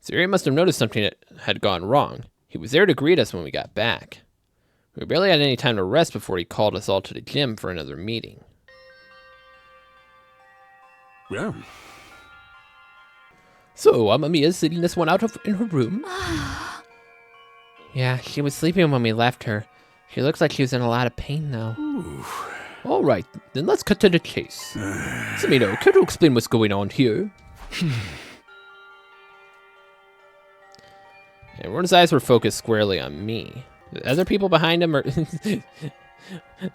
Siri must have noticed something that had gone wrong. He was there to greet us when we got back. We barely had any time to rest before he called us all to the gym for another meeting. Yeah. So, Amamiya's sitting this one out in her room? Yeah, she was sleeping when we left her. She looks like she was in a lot of pain, though. Alright, then let's cut to the chase. Samino, can you explain what's going on here? Everyone's eyes were focused squarely on me. The other people behind him are... It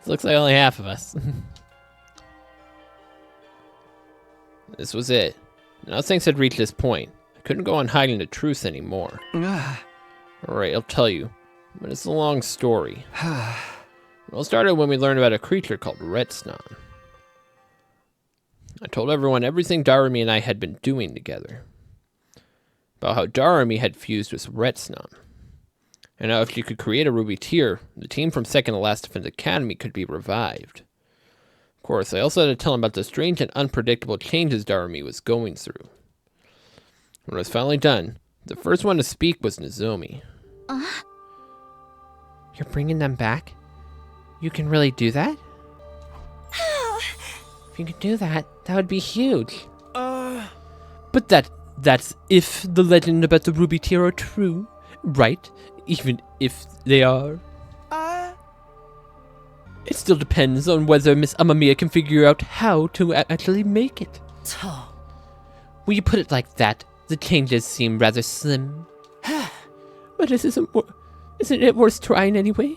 looks like only half of us. This was it. Now things had reached this point. I couldn't go on hiding the truth anymore. Alright, I'll tell you. But it's a long story. It all started when we learned about a creature called Redsnon. I told everyone everything Darumi and I had been doing together. About how Darumi had fused with Redsnon. And how if she could create a ruby tear, the team from Second to Last Defense Academy could be revived. Of course, I also had to tell him about the strange and unpredictable changes Darumi was going through. When it was finally done, the first one to speak was Nozomi. You're bringing them back? You can really do that? If you could do that, that would be huge. But that's if the legend about the ruby tear are true, right? Even if they are. It still depends on whether Miss Amamiya can figure out how to actually make it. When you put it like that, the changes seem rather slim. But isn't it worth trying anyway?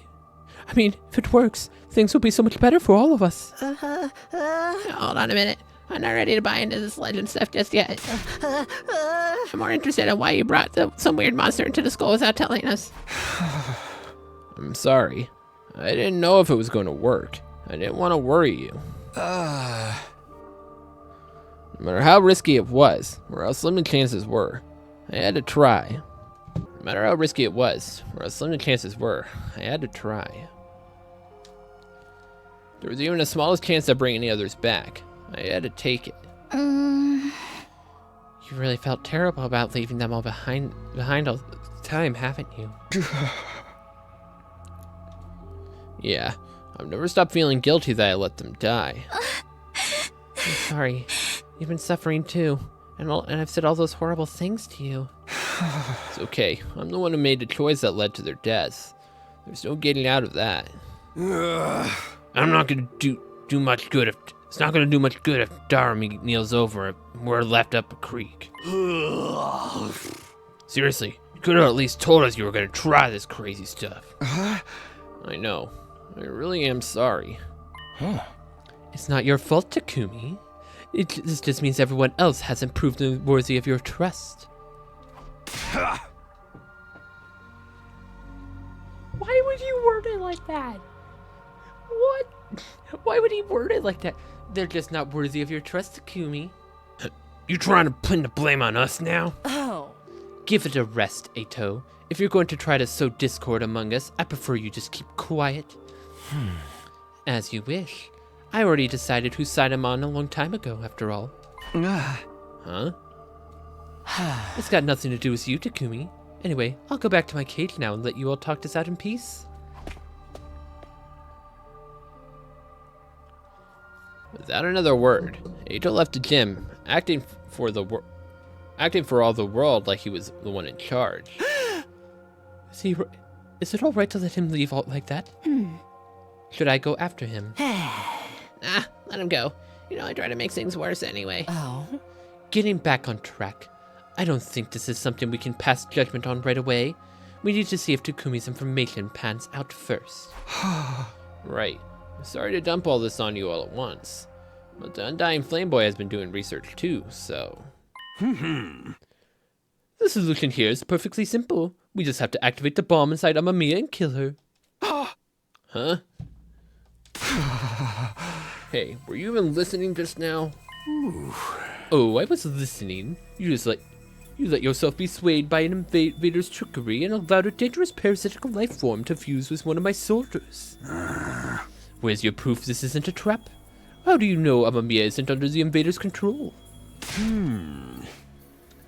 I mean, if it works, things will be so much better for all of us. Hold on a minute. I'm not ready to buy into this legend stuff just yet. I'm more interested in why you brought some weird monster into the school without telling us. I'm sorry. I didn't know if it was going to work. I didn't want to worry you. No matter how risky it was, or how slim the chances were, I had to try. No matter how risky it was, or how slim the chances were, I had to try. There was even the smallest chance of bringing the others back. I had to take it. You really felt terrible about leaving them all behind all the time, haven't you? Yeah, I've never stopped feeling guilty that I let them die. I'm sorry. You've been suffering too, and I've said all those horrible things to you. It's okay. I'm the one who made the choice that led to their deaths. There's no getting out of that. I'm not gonna do much good if it's not gonna do much good if Darumi kneels over and we're left up a creek. Seriously, you could have at least told us you were gonna try this crazy stuff. I know. I really am sorry. It's not your fault, Takumi. This just means everyone else hasn't proved them worthy of your trust. Why would you word it like that? What? Why would he word it like that? They're just not worthy of your trust, Takumi. You trying to pin the blame on us now? Oh. Give it a rest, Eito. If you're going to try to sow discord among us, I prefer you just keep quiet. As you wish. I already decided whose side I'm on a long time ago, after all. Huh? It's got nothing to do with you, Takumi. Anyway, I'll go back to my cage now and let you all talk this out in peace. Without another word, Eito left the gym, acting for all the world like he was the one in charge. Is it all right to let him leave out like that? Should I go after him? Let him go. You know, I try to make things worse anyway. Oh. Getting back on track. I don't think this is something we can pass judgment on right away. We need to see if Takumi's information pans out first. Right. Sorry to dump all this on you all at once. But the Undying Flame Boy has been doing research too, so... The solution here is perfectly simple. We just have to activate the bomb inside Amamiya and kill her. Huh? Hey, were you even listening just now? Oh, I was listening. You let yourself be swayed by an invader's trickery and allowed a dangerous parasitical life form to fuse with one of my soldiers. Where's your proof this isn't a trap? How do you know Amamiya isn't under the invader's control?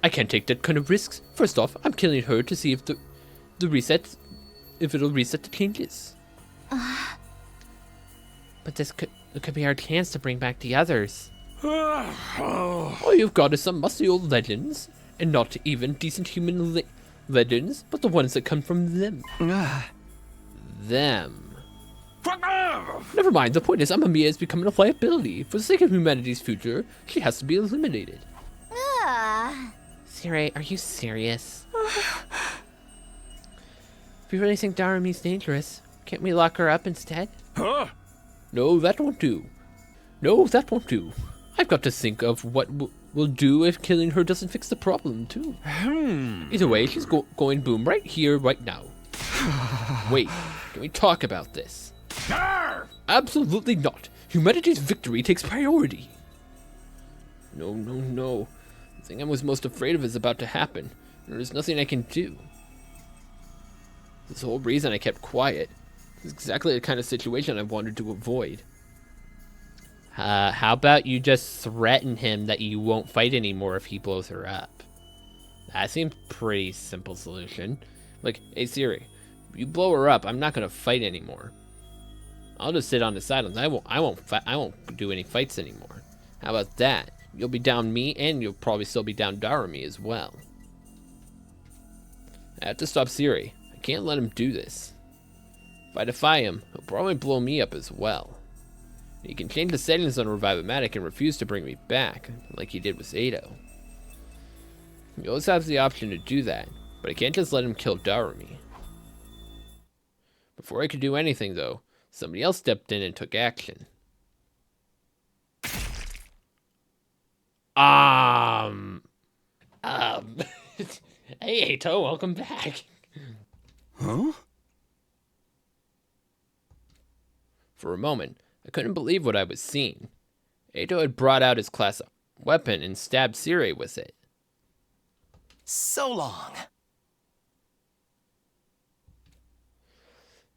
I can't take that kind of risks. First off, I'm killing her to see if if it'll reset the changes. But it could be our chance to bring back the others. All you've got is some musty old legends, and not even decent human legends, but the ones that come from them. Them. Never mind, the point is Amamiya is becoming a liability. For the sake of humanity's future, she has to be eliminated. Siri, are you serious? If you really think Darumi's dangerous, can't we lock her up instead? No, that won't do. No, that won't do. I've got to think of what we'll do if killing her doesn't fix the problem, too. Either way, she's going boom right here, right now. Wait, can we talk about this? Absolutely not. Humanity's victory takes priority. No, no, no. The thing I was most afraid of is about to happen. There's nothing I can do. This whole reason I kept quiet. It's exactly the kind of situation I wanted to avoid. How about you just threaten him that you won't fight anymore if he blows her up? That seems pretty simple solution. Like, hey Siri, if you blow her up, I'm not gonna fight anymore. I'll just sit on the sidelines. I won't do any fights anymore. How about that? You'll be down me, and you'll probably still be down Darumi as well. I have to stop Siri. I can't let him do this. If I defy him, he'll probably blow me up as well. He can change the settings on Revive-O-Matic and refuse to bring me back, like he did with Zato. He always has the option to do that, but I can't just let him kill Darumi. Before I could do anything, though, somebody else stepped in and took action. Hey, Ato, welcome back. Huh? For a moment, I couldn't believe what I was seeing. Ato had brought out his class weapon and stabbed Siri with it. So long.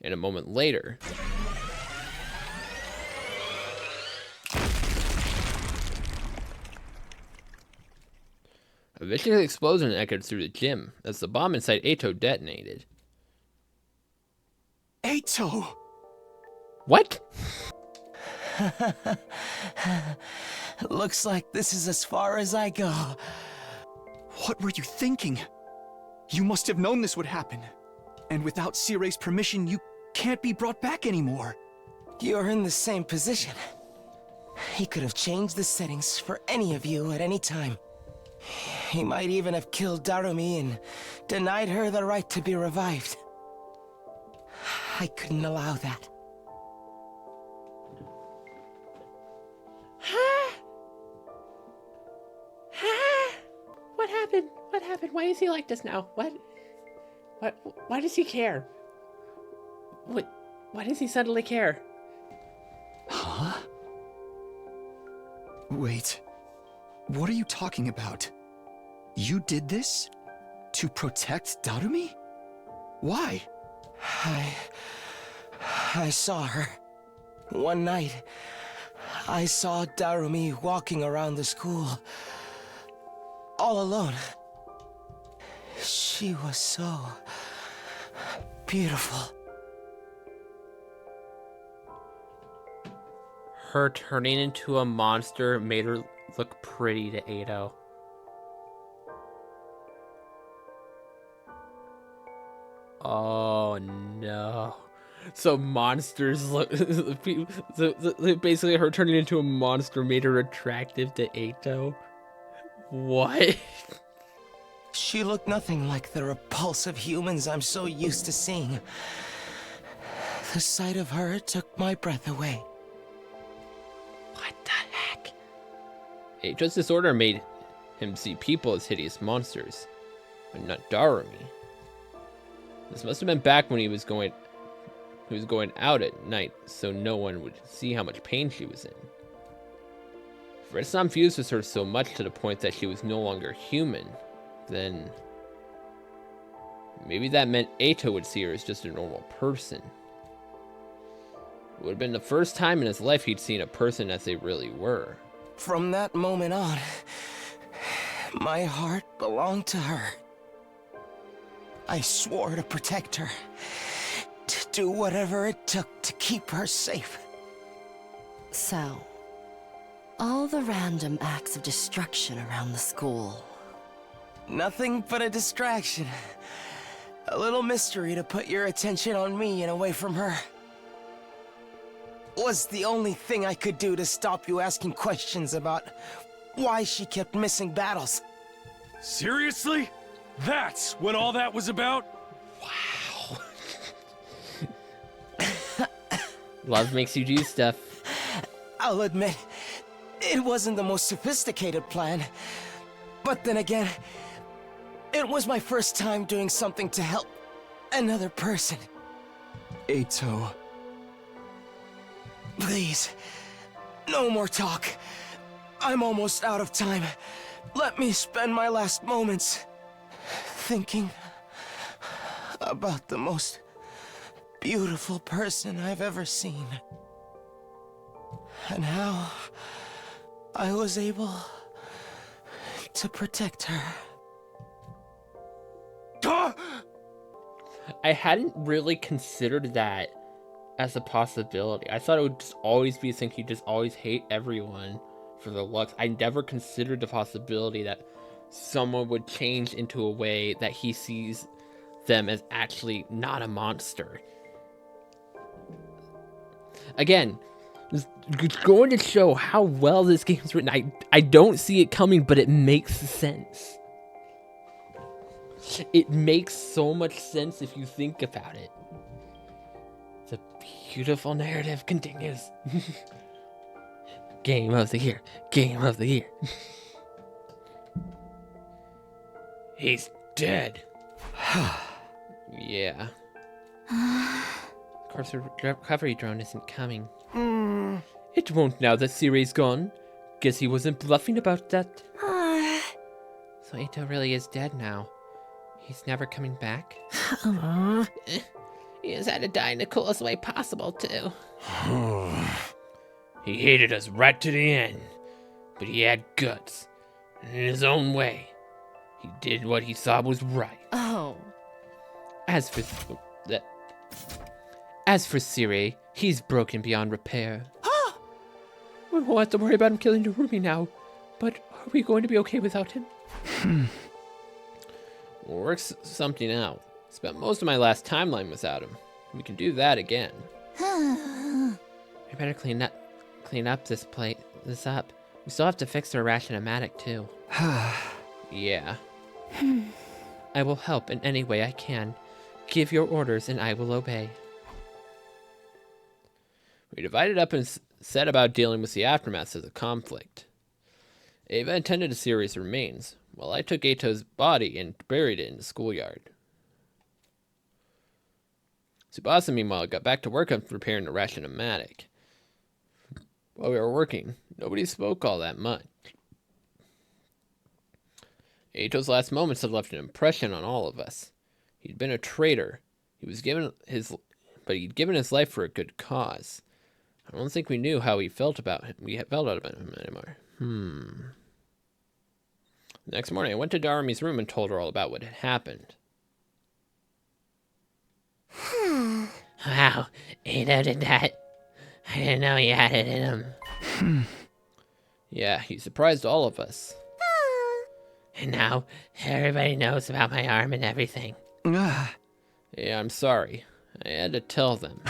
And a moment later, a vicious explosion echoed through the gym as the bomb inside Ato detonated. Ato! What? Looks like this is as far as I go. What were you thinking? You must have known this would happen. And without Sire's permission, you can't be brought back anymore. You're in the same position. He could have changed the settings for any of you at any time. He might even have killed Darumi and denied her the right to be revived. I couldn't allow that. What happened? What happened? Why is he like this now? What? Why does he care? Why does he suddenly care? Huh? Wait. What are you talking about? You did this? To protect Darumi? Why? I saw her. One night, I saw Darumi walking around the school. All alone. She was so beautiful. Her turning into a monster made her look pretty to Ato. Oh no. So monsters look so basically her turning into a monster made her attractive to Ato. What? She looked nothing like the repulsive humans I'm so used to seeing. The sight of her took my breath away. What the heck? Ato's disorder made him see people as hideous monsters, but not Darumi. This must have been back when he was going out at night, so no one would see how much pain she was in. If Red-Sam fused with her so much to the point that she was no longer human, then maybe that meant Ato would see her as just a normal person. It would have been the first time in his life he'd seen a person as they really were. From that moment on, My heart belonged to her. I swore to protect her, to do whatever it took to keep her safe. So, all the random acts of destruction around the school. Nothing but a distraction. A little mystery to put your attention on me and away from her. Was the only thing I could do to stop you asking questions about why she kept missing battles. Seriously? That's what all that was about? Love makes you do stuff. I'll admit, it wasn't the most sophisticated plan. But then again, it was my first time doing something to help another person. Eito. Please, no more talk. I'm almost out of time. Let me spend my last moments thinking about the most beautiful person I've ever seen. And how I was able to protect her. I hadn't really considered that as a possibility. I thought it would just always be a thing he'd just always hate everyone for their looks. I never considered the possibility that someone would change into a way that he sees them as actually not a monster. Again, it's going to show how well this game's written. I don't see it coming, but it makes sense. It makes so much sense if you think about it. The beautiful narrative continues. Game of the year. Game of the year. He's dead. Yeah. Of course, the recovery drone isn't coming. It won't now that Siri's gone. Guess he wasn't bluffing about that. So Eito really is dead now. He's never coming back. He has had to die in the coolest way possible, too. He hated us right to the end, but he had guts. And in his own way, he did what he thought was right. Oh. As for Siri, he's broken beyond repair. We won't have to worry about him killing Narumi now, but are we going to be okay without him? We'll work something out. Spent most of my last timeline without him. We can do that again. We better clean up this up. We still have to fix the Irrationomatic too. Yeah. I will help in any way I can. Give your orders and I will obey. We divided up and set about dealing with the aftermath of the conflict. Ava attended to Siri's remains, while I took Eito's body and buried it in the schoolyard. Tsubasa, meanwhile, got back to work on repairing the Irrationomatic. While we were working, nobody spoke all that much. Eito's last moments had left an impression on all of us. He'd been a traitor. But he'd given his life for a good cause. I don't think we knew how he felt about him. We felt about him anymore. The next morning, I went to Darumi's room and told her all about what had happened. Wow, Eito did that. I didn't know he had it in him. Yeah, he surprised all of us. And now, everybody knows about my arm and everything. Yeah, I'm sorry. I had to tell them.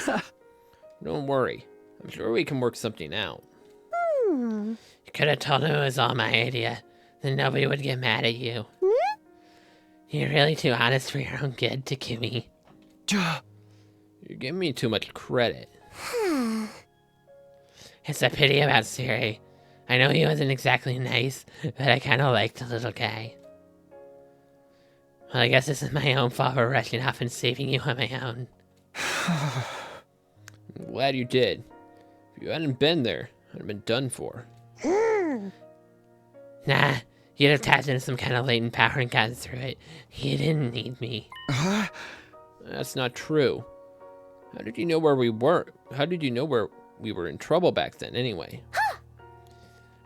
Don't worry. I'm sure we can work something out. You could have told him it was all my idea. Then nobody would get mad at you. You're really too honest for your own good, Takumi. You're giving me too much credit. It's a pity about Siri. I know he wasn't exactly nice, but I kind of liked the little guy. Well, I guess this is my own fault for rushing off and saving you on my own. I'm glad you did. If you hadn't been there, I'd have been done for. Nah, you'd have tapped into some kind of latent power and gotten through it. You didn't need me. That's not true. How did you know where we were? How did you know where we were in trouble back then, anyway?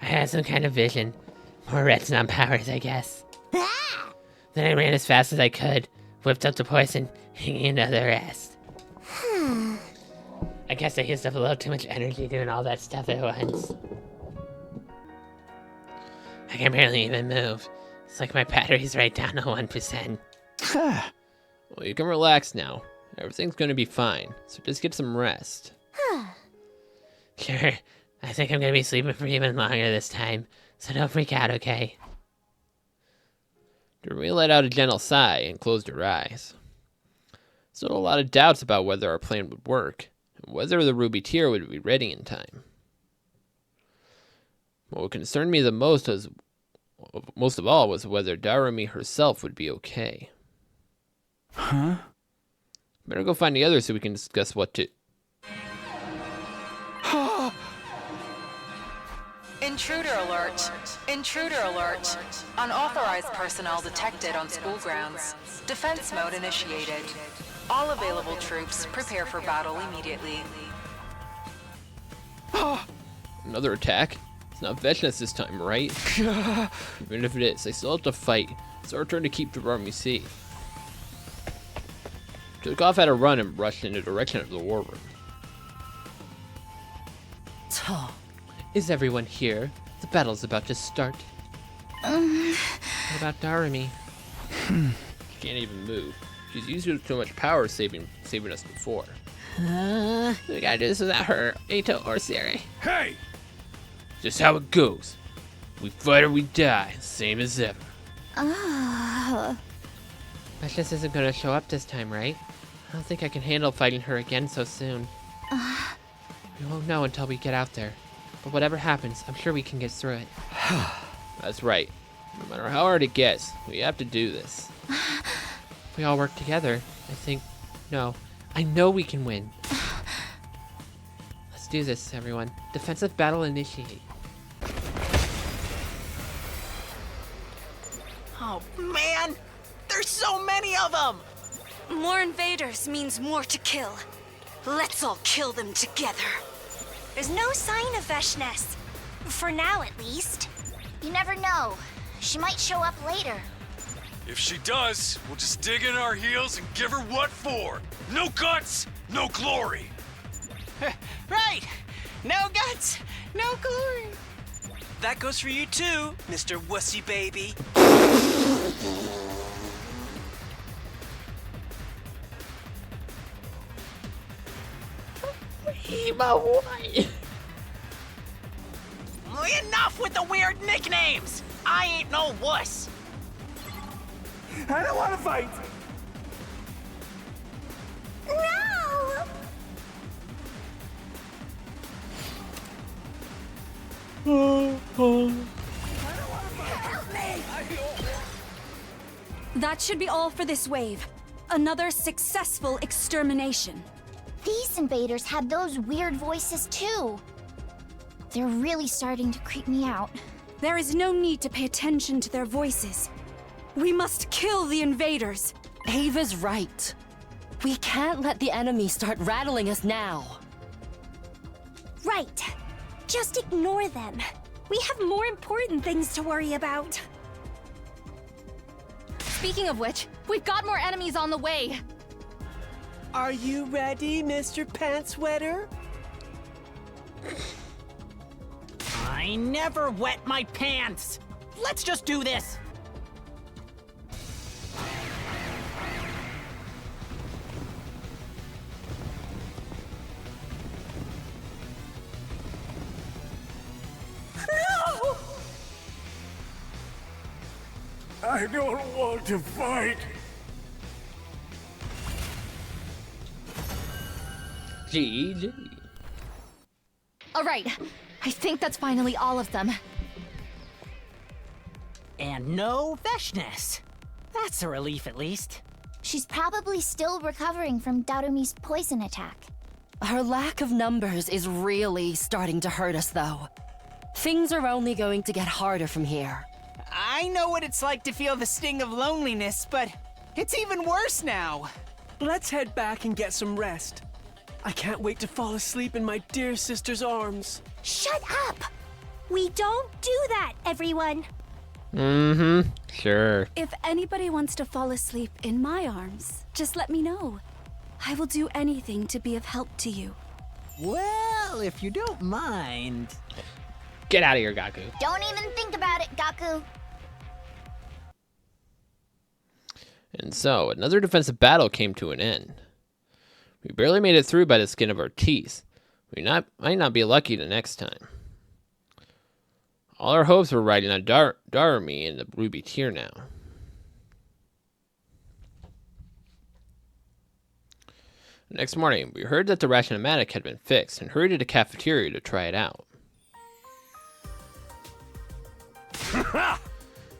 I had some kind of vision. More redstone powers, I guess. Then I ran as fast as I could, whipped up the poison, hanging another rest. I guess I used up a little too much energy doing all that stuff at once. I can barely even move. It's like my battery's right down to 1%. Well, you can relax now. Everything's gonna be fine, so just get some rest. Sure, I think I'm gonna be sleeping for even longer this time, so don't freak out, okay? Doremi let out a gentle sigh and closed her eyes. Still a lot of doubts about whether our plan would work, and whether the ruby tier would be ready in time. What concerned me the most of all was whether Doremi herself would be okay. Huh? Better go find the others so we can discuss what to... Intruder alert! Intruder alert! Unauthorized personnel detected on school grounds. Defense mode initiated. All available troops prepare for battle immediately. Another attack? It's not Vechness this time, right? Even if it is, I still have to fight. It's our turn to keep Doremi safe. Took off at a run and rushed in the direction of the war room. Is everyone here? The battle's about to start. What about Doremi? She can't even move. She's used too much power saving us before. We gotta do this without her, Ito or Siri. Hey! Just how it goes. We fight or we die, same as ever. Vechness isn't gonna show up this time, right? I don't think I can handle fighting her again so soon. We won't know until we get out there. But whatever happens, I'm sure we can get through it. That's right. No matter how hard it gets, we have to do this. If we all work together, I think... No, I know we can win. Let's do this, everyone. Defensive battle initiate. Oh man! There's so many of them! More invaders means more to kill. Let's all kill them together. There's no sign of Vechness. For now, at least. You never know. She might show up later. If she does, we'll just dig in our heels and give her what for. No guts, no glory. Right! No guts, no glory. That goes for you too, Mr. Wussy Baby. Enough with the weird nicknames! I ain't no wuss! I don't want to fight. No! That should be all for this wave. Another successful extermination. These invaders had those weird voices too. They're really starting to creep me out. There is no need to pay attention to their voices. We must kill the invaders. Ava's right. We can't let the enemy start rattling us now. Right. Just ignore them. We have more important things to worry about. Speaking of which, we've got more enemies on the way. Are you ready, Mr. Pants Wetter? I never wet my pants. Let's just do this. No! I don't want to fight. GG. All right, I think that's finally all of them. And no Vechness. That's a relief, at least. She's probably still recovering from Darumi's poison attack. Her lack of numbers is really starting to hurt us, though. Things are only going to get harder from here. I know what it's like to feel the sting of loneliness, but it's even worse now. Let's head back and get some rest. I can't wait to fall asleep in my dear sister's arms. Shut up! We don't do that, everyone. Mm-hmm. Sure. If anybody wants to fall asleep in my arms, just let me know. I will do anything to be of help to you. Well, if you don't mind. Get out of here, Gaku. Don't even think about it, Gaku. And so, another defensive battle came to an end. We barely made it through by the skin of our teeth. We might not be lucky the next time. All our hopes were riding on Darumi and the Ruby Tier now. The next morning, we heard that the ration-o-matic had been fixed and hurried to the cafeteria to try it out.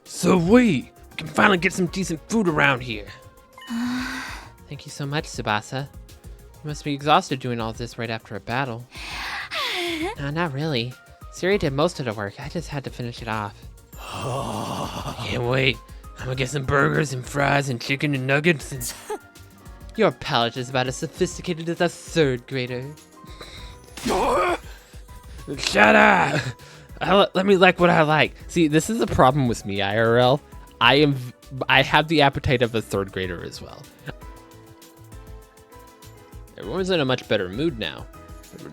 So wait, we can finally get some decent food around here. Thank you so much, Tsubasa. You must be exhausted doing all this right after a battle. No, not really. Siri did most of the work. I just had to finish it off. I can't wait. I'm gonna get some burgers and fries and chicken and nuggets and... Your palate is about as sophisticated as a third grader. Shut up! Let me like what I like. See, this is a problem with me, IRL. I have the appetite of a third grader as well. Everyone's in a much better mood now. There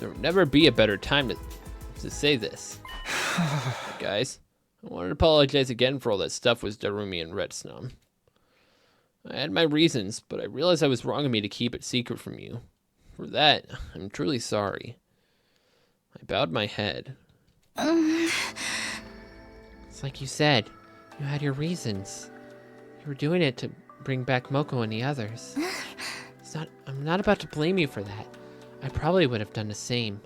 would never be a better time to say this. Guys, I wanted to apologize again for all that stuff with Darumi and Retsnum. I had my reasons, but I realized I was wrong of me to keep it secret from you. For that, I'm truly sorry. I bowed my head. It's like you said, you had your reasons. You were doing it to bring back Moko and the others. I'm not about to blame you for that. I probably would have done the same.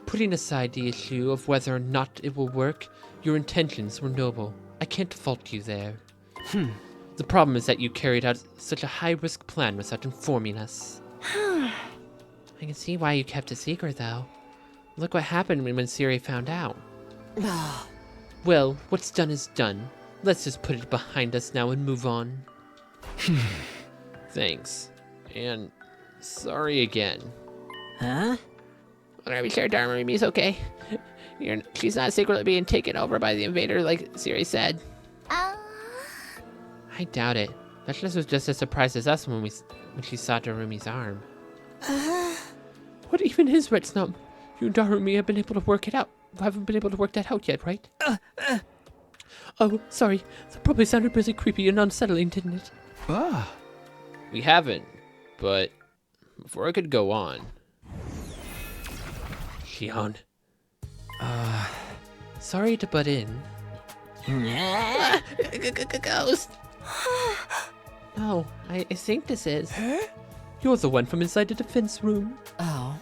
Putting aside the issue of whether or not it will work, your intentions were noble. I can't fault you there. The problem is that you carried out such a high-risk plan without informing us. I can see why you kept it secret, though. Look what happened when Siri found out. Well, what's done is done. Let's just put it behind us now and move on. Thanks. And sorry again. Huh? Are we sure Darumimi's okay? She's not secretly being taken over by the invader like Siri said. I doubt it. Vechness was just as surprised as us when she saw Darumi's arm. What even is Retsnum? You and Darumi have been able to work it out. Haven't been able to work that out yet, right? Oh, sorry. That probably sounded really creepy and unsettling, didn't it? We haven't, but before I could go on... Shion. Sorry to butt in. Ghost. No, I think this is. You're the one from inside the defense room. Oh.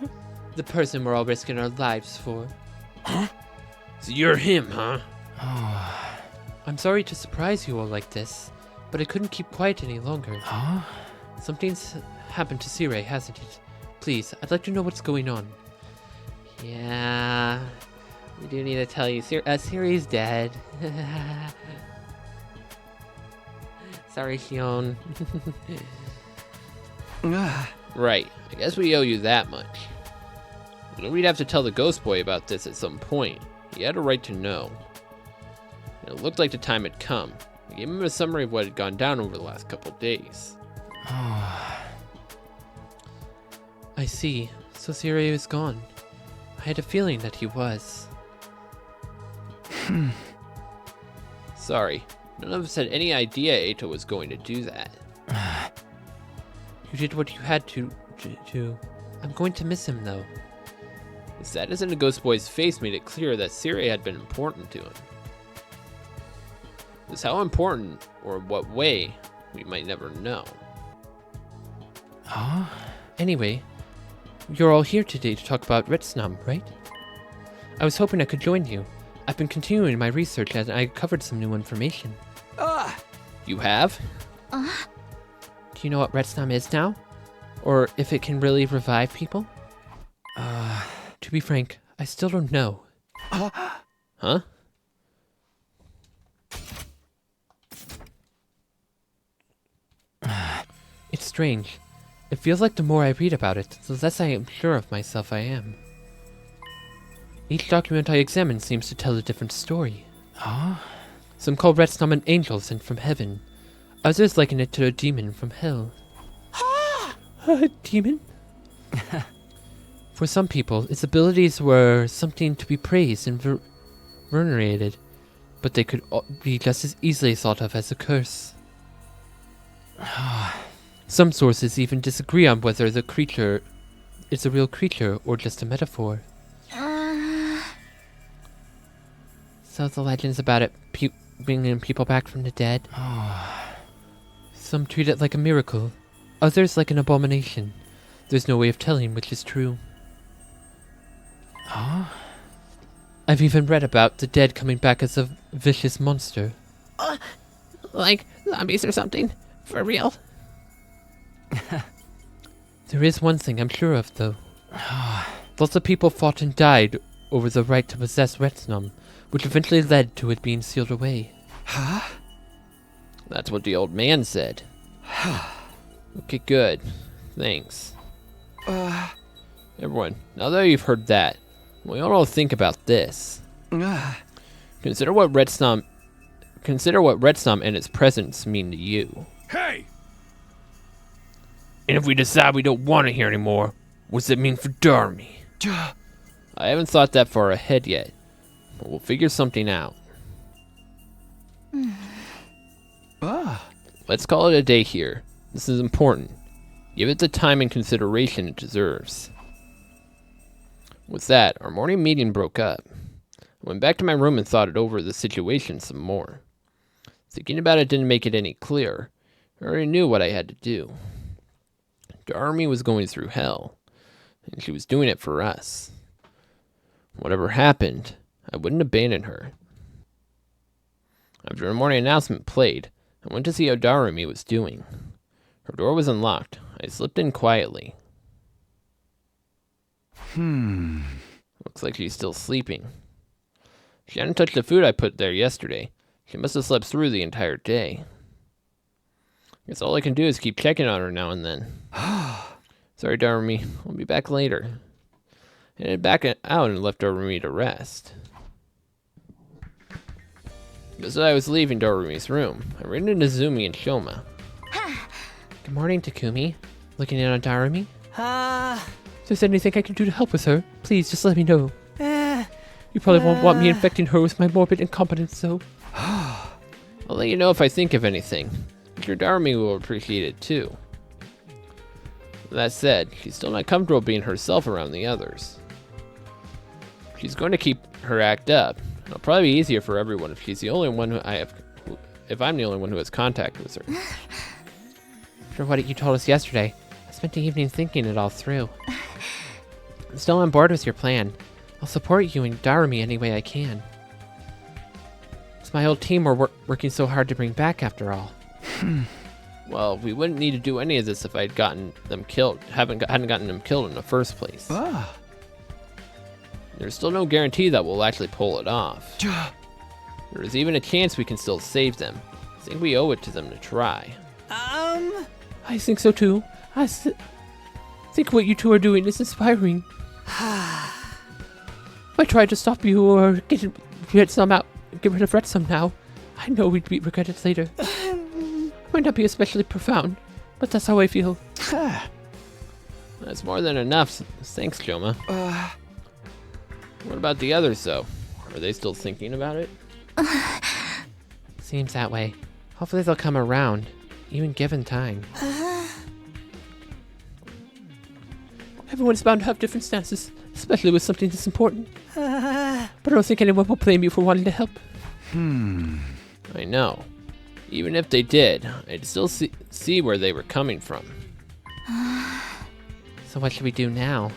The person we're all risking our lives for. So you're him, huh? I'm sorry to surprise you all like this, but I couldn't keep quiet any longer. Something's happened to Siri, hasn't it? Please, I'd like to know what's going on. Yeah, we do need to tell you. Siri's dead. Sorry, Shion. Right, I guess we owe you that much. We'd have to tell the Ghost Boy about this at some point. He had a right to know. And it looked like the time had come. I gave him a summary of what had gone down over the last couple days. I see. So Siri is gone. I had a feeling that he was. Sorry, none of us had any idea Eito was going to do that. You did what you had to. I'm going to miss him, though. The sadness in the Ghost Boy's face made it clear that Siri had been important to him. Just how important, or what way, we might never know. Anyway, you're all here today to talk about Retsnum, right? I was hoping I could join you. I've been continuing my research and I covered some new information. You have? Do you know what Retsnum is now? Or if it can really revive people? To be frank, I still don't know. Huh? It's strange. It feels like the more I read about it, the less I am sure of myself I am. Each document I examine seems to tell a different story. Some call Retsnam an angel sent from heaven. Others liken it to a demon from hell. A demon? For some people, its abilities were something to be praised and venerated, but they could be just as easily thought of as a curse. Some sources even disagree on whether the creature is a real creature or just a metaphor. So the legends about it bringing people back from the dead. Some treat it like a miracle, others like an abomination. There's no way of telling which is true. I've even read about the dead coming back as a vicious monster. Like zombies or something? For real? There is one thing I'm sure of, though. Lots of people fought and died over the right to possess Retsnam, which eventually led to it being sealed away. That's what the old man said. Okay, good. Thanks. Everyone, now that you've heard that, we all think about this. Consider what Retsnam and its presence mean to you. Hey! And if we decide we don't want to hear anymore, what's it mean for Darmy? I haven't thought that far ahead yet, but we'll figure something out. Let's call it a day here. This is important. Give it the time and consideration it deserves. With that, our morning meeting broke up. I went back to my room and thought over the situation some more. Thinking about it didn't make it any clearer. I already knew what I had to do. Darmy was going through hell, and she was doing it for us. Whatever happened, I wouldn't abandon her. After the morning announcement played, I went to see how Darmy was doing. Her door was unlocked. I slipped in quietly. Looks like she's still sleeping. She hadn't touched the food I put there yesterday. She must have slept through the entire day. Guess all I can do is keep checking on her now and then. Sorry, Darmy. I'll be back later. I headed back out and left Darmy to rest. Just as I was leaving Darumy's room, I ran into Zumi and Shoma. Good morning, Takumi. Looking in on Darumi? If there's anything I can do to help with her, please just let me know. You probably won't want me infecting her with my morbid incompetence, though. I'll let you know if I think of anything. I'm sure Darumi will appreciate it too. That said, she's still not comfortable being herself around the others. She's going to keep her act up. It'll probably be easier for everyone if she's the only one if I'm the only one who has contact with her. After what you told us yesterday, I spent the evening thinking it all through. I'm still on board with your plan. I'll support you and Darumi any way I can. It's my old team we're working so hard to bring back after all. Well, we wouldn't need to do any of this if I'd gotten them killed. Hadn't gotten them killed in the first place. There's still no guarantee that we'll actually pull it off. There's even a chance we can still save them. I think we owe it to them to try. I think so too. I think what you two are doing is inspiring. If I tried to stop you or get rid of Retsnam now, I know we'd be regretted later. Might not be especially profound, but that's how I feel. That's more than enough. Thanks, Shoma. What about the others, though? Are they still thinking about it? Seems that way. Hopefully they'll come around, even given time. Everyone's bound to have different stances, especially with something this important. But I don't think anyone will blame you for wanting to help. I know. Even if they did, I'd still see where they were coming from. So what should we do now?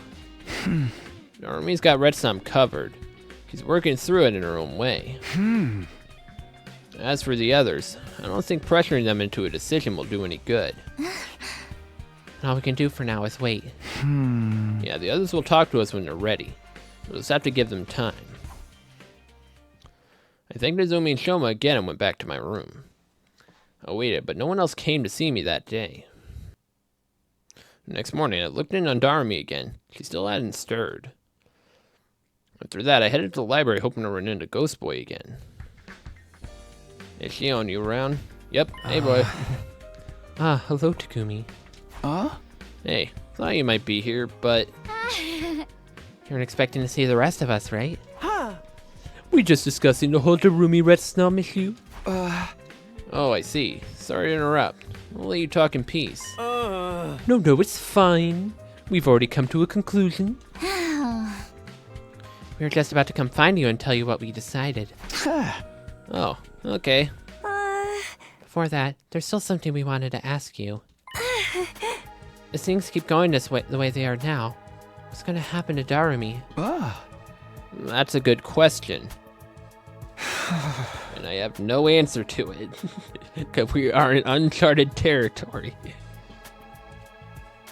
Darumy's got Retsnam covered. She's working through it in her own way. As for the others, I don't think pressuring them into a decision will do any good. All we can do for now is wait. Yeah, the others will talk to us when they're ready. We'll just have to give them time. I thanked Izumi and Shoma again and went back to my room. I waited, but no one else came to see me that day. The next morning, I looked in on Darumi again. She still hadn't stirred. After that, I headed to the library hoping to run into Ghost Boy again. Is Shion, you around? Yep. Hey, boy. Ah, hello, Takumi. Hey, thought you might be here, but You weren't expecting to see the rest of us, right? We just discussing the whole Darumi Red Snum issue. oh, I see. Sorry to interrupt. We'll let you talk in peace. No, it's fine. We've already come to a conclusion. We were just about to come find you and tell you what we decided. Oh, okay. Before that, there's still something we wanted to ask you. If things keep going this way, the way they are now, what's going to happen to Darumi? That's a good question. And I have no answer to it. Because we are in uncharted territory.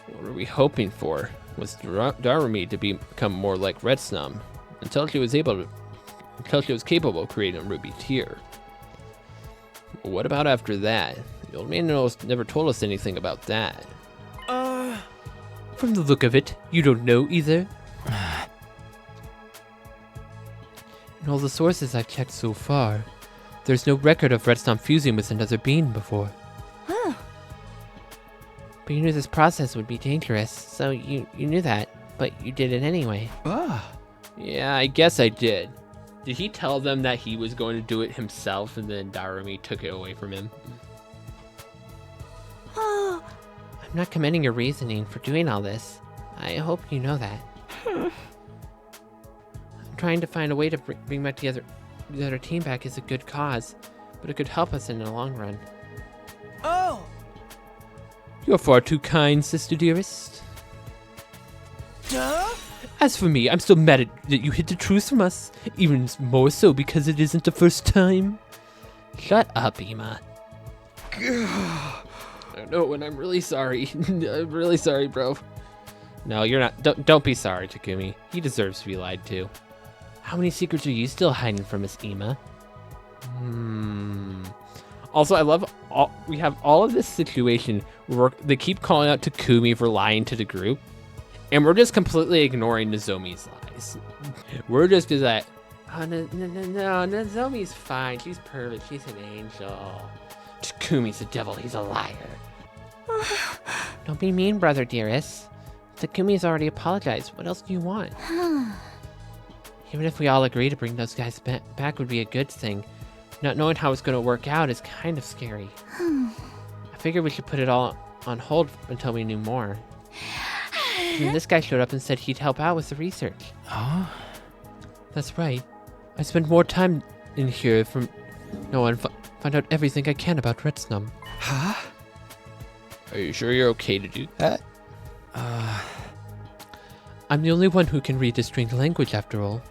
What are we hoping for? Was Darumi to become more like Red Snum until she was capable of creating a ruby tear? What about after that? The old man never told us anything about that. From the look of it, you don't know either. In all the sources I've checked so far, there's no record of Red Snum fusing with another being before. But you knew this process would be dangerous, so you knew that, but you did it anyway. Yeah, I guess I did. Did he tell them that he was going to do it himself and then Darumi took it away from him? I'm not commending your reasoning for doing all this. I hope you know that. I'm trying to find a way to bring back the other team back is a good cause, but it could help us in the long run. You're far too kind, sister dearest. As for me, I'm still mad that you hid the truth from us, even more so because it isn't the first time. Shut up, Ima. I know, and I'm really sorry. I'm really sorry, bro. No, you're not. Don't be sorry, Takumi. He deserves to be lied to. How many secrets are you still hiding from us, Ima? Also, I love we have all of this situation where they keep calling out Takumi for lying to the group, and we're just completely ignoring Nozomi's lies. We're just like, oh, no, Nozomi's fine. She's perfect. She's an angel. Takumi's the devil. He's a liar. Don't be mean, brother dearest. Takumi's already apologized. What else do you want? Even if we all agree to bring those guys back would be a good thing. Not knowing how it's going to work out is kind of scary. I figured we should put it all on hold until we knew more. And this guy showed up and said he'd help out with the research. That's right. I spend more time in here from now on, find out everything I can about Red Snum. Are you sure you're okay to do that? I'm the only one who can read this strange language after all.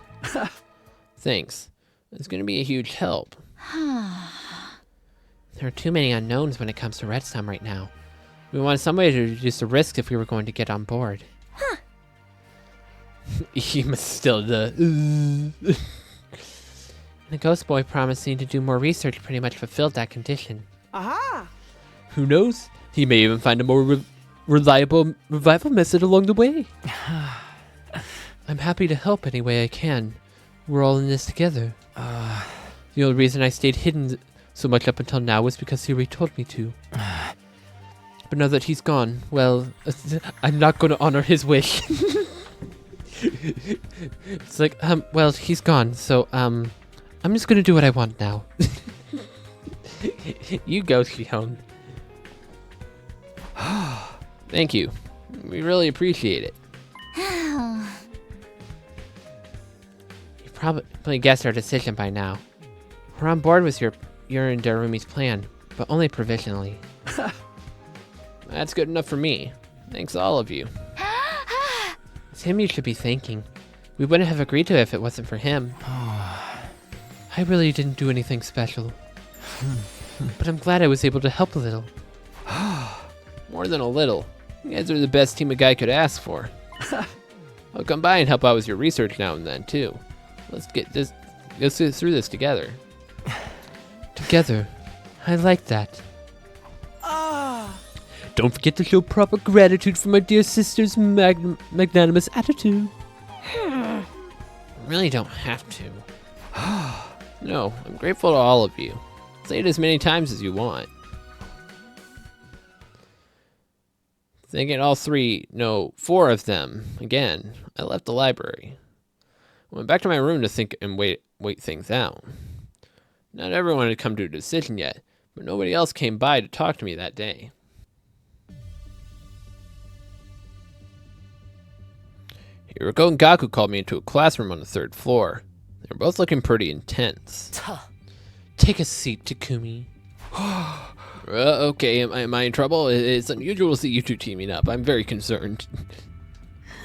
Thanks. It's going to be a huge help. There are too many unknowns when it comes to Red Snum right now. We wanted somebody to reduce the risk if we were going to get on board. He must still the Ghost Boy promising to do more research pretty much fulfilled that condition. Who knows? He may even find a more reliable revival method along the way. I'm happy to help any way I can. We're all in this together. The only reason I stayed hidden so much up until now was because Siri told me to. But now that he's gone, well, I'm not going to honor his wish. It's like, well, he's gone, so, I'm just going to do what I want now. You go, Shion. Thank you. We really appreciate it. You probably guessed our decision by now. We're on board with your and Darumi's plan, but only provisionally. That's good enough for me. Thanks all of you. It's him you should be thanking. We wouldn't have agreed to it if it wasn't for him. I really didn't do anything special. But I'm glad I was able to help a little. More than a little. You guys are the best team a guy could ask for. I'll come by and help out with your research now and then, too. Let's go through this together. Together. I like that. Don't forget to show proper gratitude for my dear sister's magnanimous attitude. Really don't have to. No, I'm grateful to all of you. Say it as many times as you want. Thinking all three, no, 4 of them. Again, I left the library. I went back to my room to think and wait things out. Not everyone had come to a decision yet, but nobody else came by to talk to me that day. Hiroko and Gaku called me into a classroom on the 3rd floor. They were both looking pretty intense. Take a seat, Takumi. Okay, am I in trouble? It's unusual to see you two teaming up. I'm very concerned.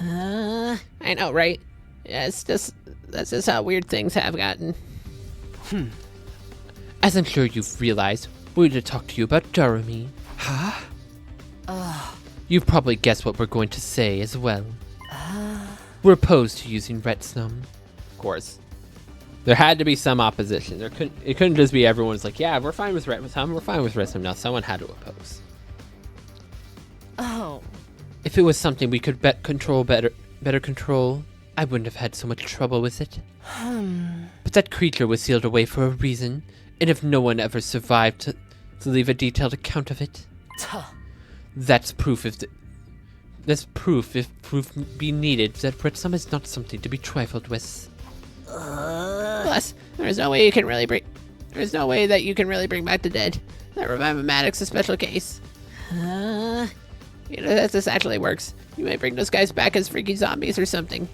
I know, right? Yeah, that's just how weird things have gotten. As I'm sure you've realized, we're to talk to you about Darumi. Huh? You've probably guessed what we're going to say as well. We're opposed to using Retsnum. Of course. There had to be some opposition. It couldn't just be everyone's like, yeah, we're fine with Retsnum, we're fine with Retsnum. Now someone had to oppose. Oh. If it was something we could better control, I wouldn't have had so much trouble with it. But that creature was sealed away for a reason, and if no one ever survived to leave a detailed account of it, that's proof if proof be needed that Retsnum is not something to be trifled with. Plus, there's no way that you can really bring back the dead. That revive-o-matic's a special case. You know, that this actually works. You might bring those guys back as freaky zombies or something.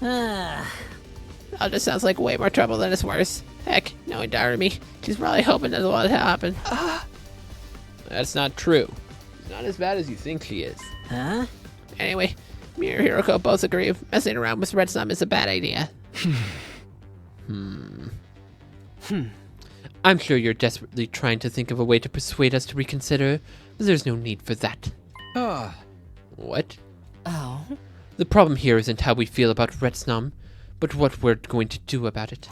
All just sounds like way more trouble than it's worth. Heck, knowing Darumi, she's probably hoping that will happen. That's not true. She's not as bad as you think she is. Huh? Anyway, me and Hiroko both agree messing around with Retsnum is a bad idea. I'm sure you're desperately trying to think of a way to persuade us to reconsider, but there's no need for that. What? Oh. The problem here isn't how we feel about Retsnum, but what we're going to do about it.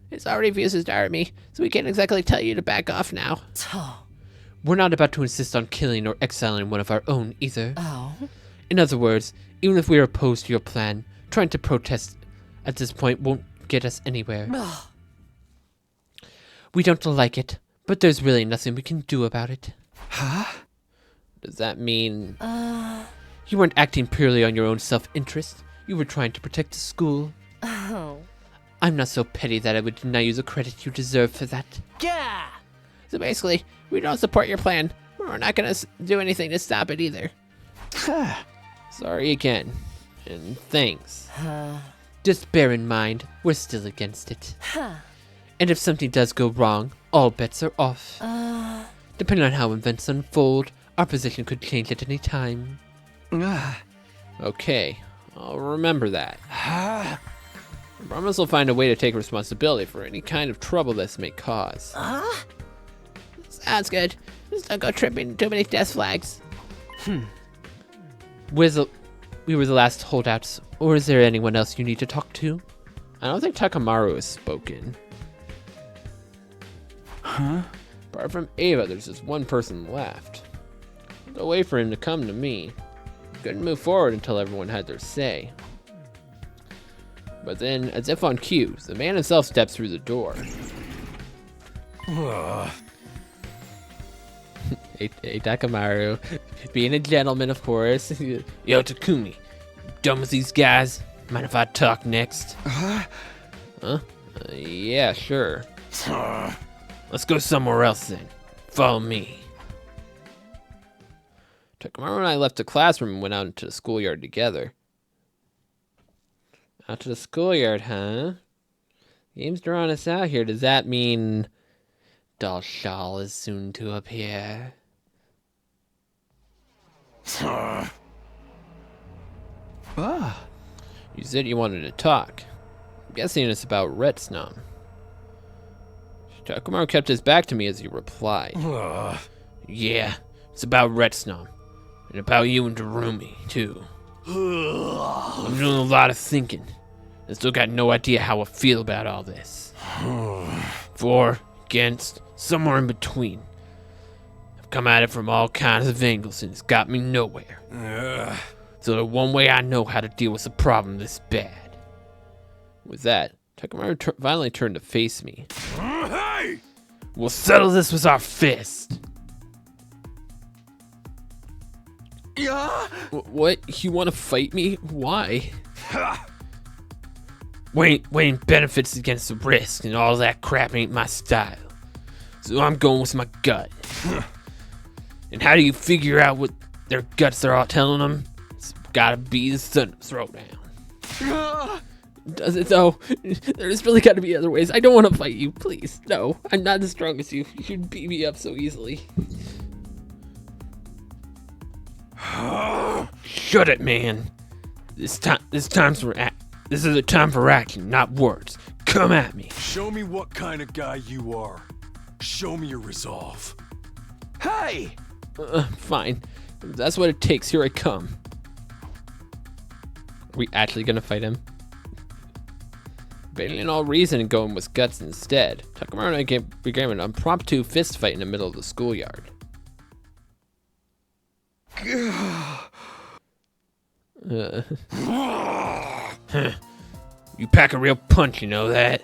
It's already views as Darumi, so we can't exactly tell you to back off now. We're not about to insist on killing or exiling one of our own either. Oh. In other words, even if we're opposed to your plan, trying to protest at this point won't get us anywhere. We don't like it, but there's really nothing we can do about it. Does that mean... You weren't acting purely on your own self-interest. You were trying to protect the school. Oh. I'm not so petty that I would deny you the credit you deserve for that. Yeah! So basically, we don't support your plan, but we're not gonna do anything to stop it either. Sorry again. And thanks. Just bear in mind, we're still against it. And if something does go wrong, all bets are off. Depending on how events unfold, our position could change at any time. Okay, I'll remember that. I promise we'll find a way to take responsibility for any kind of trouble this may cause. Sounds good. Just don't go tripping too many death flags. We were the last holdouts, or is there anyone else you need to talk to? I don't think Takamaru has spoken. Apart from Ava, there's just one person left. I'll wait for him to come to me. Couldn't move forward until everyone had their say. But then, as if on cue, the man himself steps through the door. Hey, Takamaru. Being a gentleman, of course. Yo, Takumi. You done with these guys? Mind if I talk next? Yeah, sure. Let's go somewhere else then. Follow me. Takamaru and I left the classroom and went out into the schoolyard together. Out to the schoolyard, huh? Game's drawing us out here. Does that mean Doll Shawl is soon to appear? You said you wanted to talk. I'm guessing it's about Retsnum. Takamaru kept his back to me as he replied. Yeah, it's about Retsnum. And about you and Darumi, too. I'm doing a lot of thinking. I still got no idea how I feel about all this. For, against, somewhere in between. I've come at it from all kinds of angles and it's got me nowhere. So the one way I know how to deal with a problem this bad. With that, Takamaru finally turned to face me. Hey! We'll settle this with our fist. Yeah. What? You want to fight me? Why? Weighing benefits against the risk and all that crap ain't my style. So I'm going with my gut. And how do you figure out what their guts are all telling them? It's gotta be the sun throwdown. Does it though? There's really gotta be other ways. I don't want to fight you, please. No, I'm not as strong as you. You should beat me up so easily. Shut it, man. This is a time for action, not words. Come at me. Show me what kind of guy you are. Show me your resolve. Hey! Fine. If that's what it takes. Here I come. Are we actually gonna fight him? Abandoning all reason and going with guts instead, Takamaru and I began an impromptu fist fight in the middle of the schoolyard. You pack a real punch, you know that?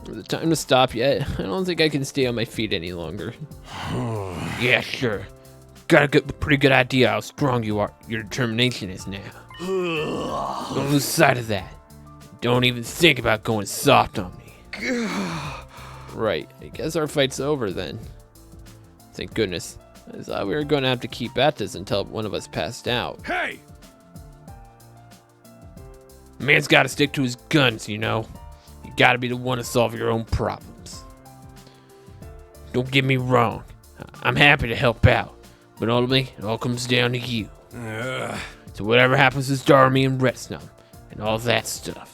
Is it time to stop yet? I don't think I can stay on my feet any longer. Yeah, sure. Got a pretty good idea how strong your determination is now. Don't lose sight of that. Don't even think about going soft on me. Right, I guess our fight's over then. Thank goodness. I thought we were going to have to keep at this until one of us passed out. Hey! Man's got to stick to his guns, you know. You got to be the one to solve your own problems. Don't get me wrong. I'm happy to help out. But ultimately, it all comes down to you. So whatever happens with Darmy and Retsnum and all that stuff,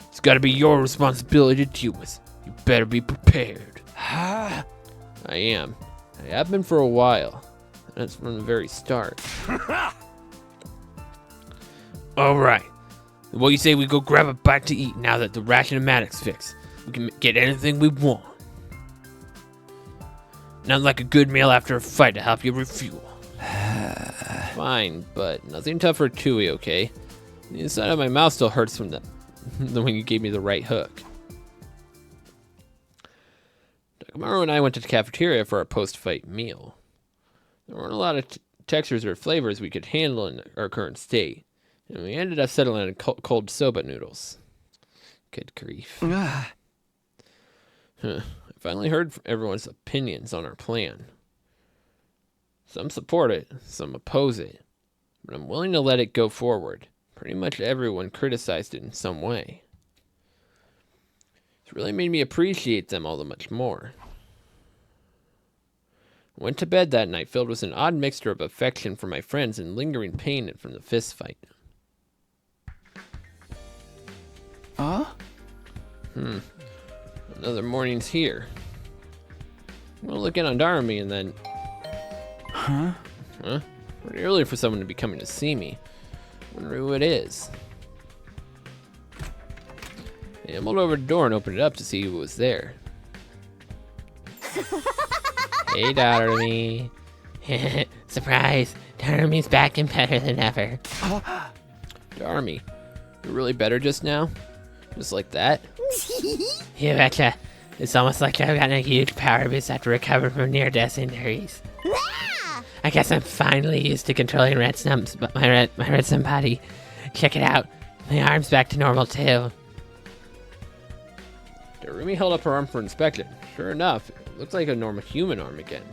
it's got to be your responsibility to deal with. You better be prepared. I am. I have been for a while. That's from the very start. Alright. What do you say we go grab a bite to eat now that the ration-o-matic's fixed? We can get anything we want. Not like a good meal after a fight to help you refuel. Fine, but nothing tough for Tui, okay? The inside of my mouth still hurts from the when you gave me the right hook. Takamaru and I went to the cafeteria for our post-fight meal. There weren't a lot of textures or flavors we could handle in our current state, and we ended up settling on cold soba noodles. Good grief. I finally heard everyone's opinions on our plan. Some support it, some oppose it, but I'm willing to let it go forward. Pretty much everyone criticized it in some way. It's really made me appreciate them all that much more. I went to bed that night filled with an odd mixture of affection for my friends and lingering pain from the fist fight. Another morning's here. I'm gonna look in on Darmy and then... Huh? Pretty early for someone to be coming to see me. Wonder who it is. I ambled over the door and opened it up to see who was there. Hey, Darmy. Surprise! Darmy's back and better than ever. Darmy, you're really better just now? Just like that? You betcha. It's almost like I've gotten a huge power boost after recovering from near-death injuries. I guess I'm finally used to controlling my Retsnum body. Check it out. My arm's back to normal too. Darumi held up her arm for inspection. Sure enough, it looked like a normal human arm again.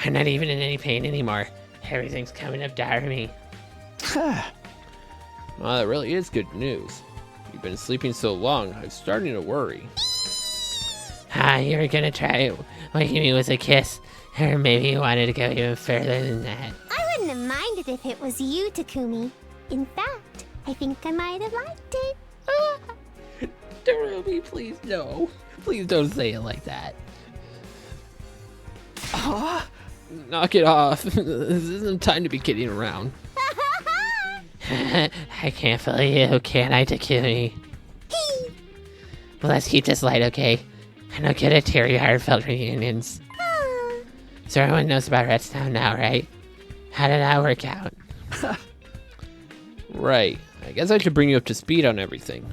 I'm not even in any pain anymore. Everything's coming up Darmy. Well, that really is good news. You've been sleeping so long, I'm starting to worry. You were gonna try waking me with a kiss. Or maybe you wanted to go even further than that. I wouldn't have minded if it was you, Takumi. In fact, I think I might have liked it. Darumi, please no. Please don't say it like that. Knock it off. This isn't time to be kidding around. I can't believe you, can I, Takumi? Well, let's keep this light, okay? I don't get it, teary heartfelt reunions. So everyone knows about Redstone now, right? How did that work out? Right. I guess I should bring you up to speed on everything.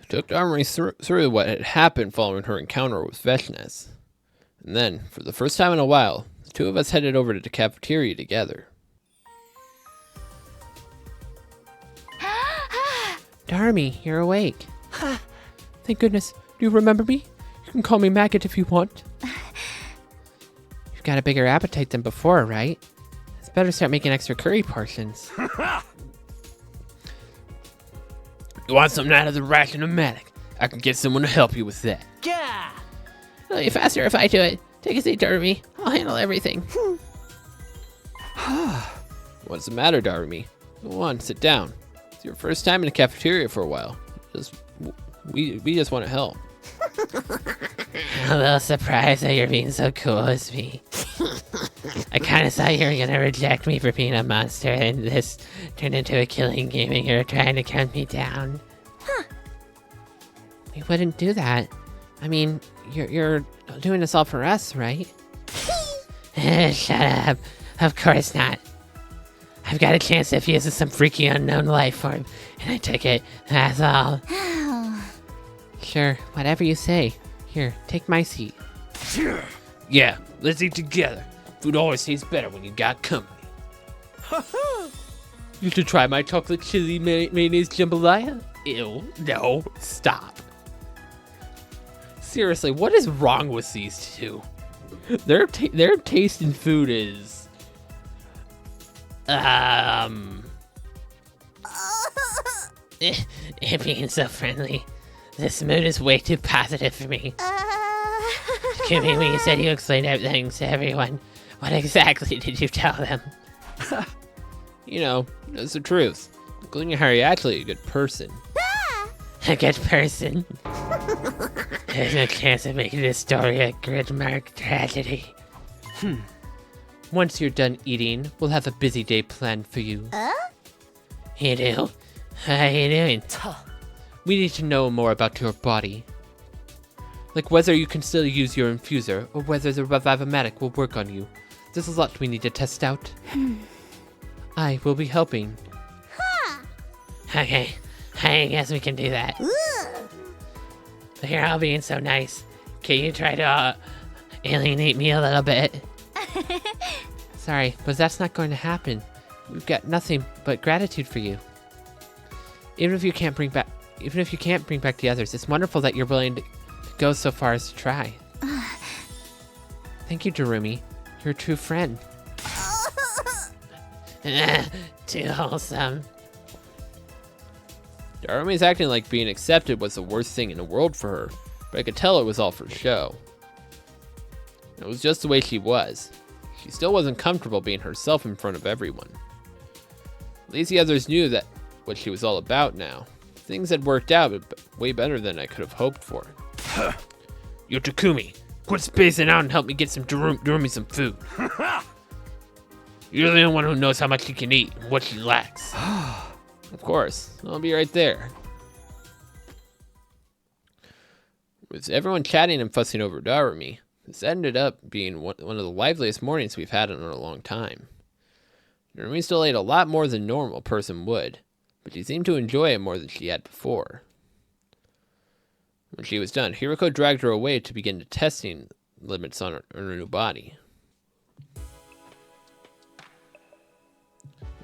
took Darmy through what had happened following her encounter with Veshness. And then, for the first time in a while, the two of us headed over to the cafeteria together. Darmy, you're awake. Thank goodness. Do you remember me? You can call me Maggot if you want. You've got a bigger appetite than before, right? It's better start making extra curry portions. You want something out of the ration-o-matic? I can get someone to help you with that. Yeah. It'll be faster if I do it. Take a seat, Darmy. I'll handle everything. What's the matter, Darmy? Go on, sit down. It's your first time in the cafeteria for a while. We just want to help. I'm a little surprised that you're being so cool as me. I kind of thought you were gonna reject me for being a monster, and this turned into a killing game, and you're trying to cut me down. We wouldn't do that. I mean, you're doing this all for us, right? Shut up. Of course not. I've got a chance to fuse with some freaky unknown life form, and I took it. That's all. Sure, whatever you say. Here, take my seat. Yeah, let's eat together. Food always tastes better when you got company. You should try my chocolate chili mayonnaise jambalaya. Ew, no, stop. Seriously, what is wrong with these two? Their taste in food is... It being so friendly. This mood is way too positive for me. Kumi, when you said you explained everything to everyone, what exactly did you tell them? You know, that's the truth. Including how you're actually a good person. A good person? There's no chance of making this story a grid-marked tragedy. Once you're done eating, we'll have a busy day planned for you. You do? How are you doing? We need to know more about your body. Like whether you can still use your infuser, or whether the Revive-O-Matic will work on you. There's a lot we need to test out. I will be helping. Okay, I guess we can do that. But you're all being so nice. Can you try to alienate me a little bit? Sorry, but that's not going to happen. We've got nothing but gratitude for you. Even if you can't bring back the others, it's wonderful that you're willing to go so far as to try. Thank you, Darumi. You're a true friend. Too wholesome. Darumi's acting like being accepted was the worst thing in the world for her, but I could tell it was all for show. It was just the way she was. She still wasn't comfortable being herself in front of everyone. At least the others knew that what she was all about now. Things had worked out way better than I could have hoped for. Yo, Takumi, quit spacing out and help me get some Darumi some food. You're the only one who knows how much she can eat and what she lacks. Of course, I'll be right there. With everyone chatting and fussing over Darumi, this ended up being one of the liveliest mornings we've had in a long time. Darumi still ate a lot more than a normal person would, but she seemed to enjoy it more than she had before. When she was done, Hiroko dragged her away to begin the testing limits on her new body.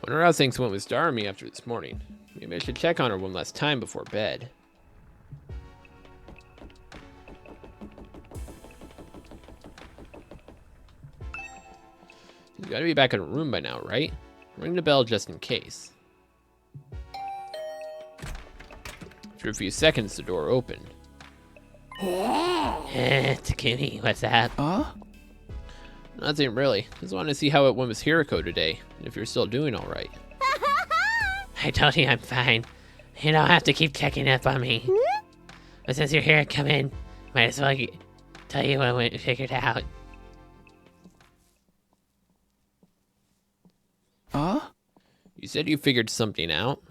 Wonder how things went with Darumi after this morning. Maybe I should check on her one last time before bed. She's got to be back in her room by now, right? Ring the bell just in case. After a few seconds, the door opened. Takumi, what's up? Nothing really. Just wanted to see how it went with Hiroko today, and if you're still doing alright. I told you I'm fine. You don't have to keep checking up on me. But since you're here, come in. Might as well tell you what we figured out. You said you figured something out?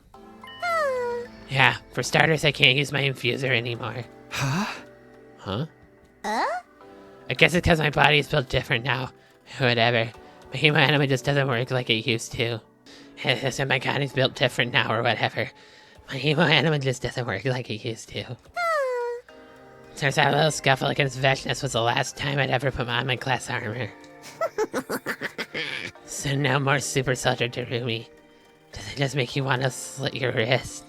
Yeah, for starters, I can't use my infuser anymore. Huh? I guess it's because my body is built different now. Whatever. My human just doesn't work like it used to. So my body's built different now or whatever. My emo animal just doesn't work like it used to. Turns out a little scuffle against Veshness was the last time I'd ever put on my class armor. So no more super soldier Darumi. Does it just make you want to slit your wrist?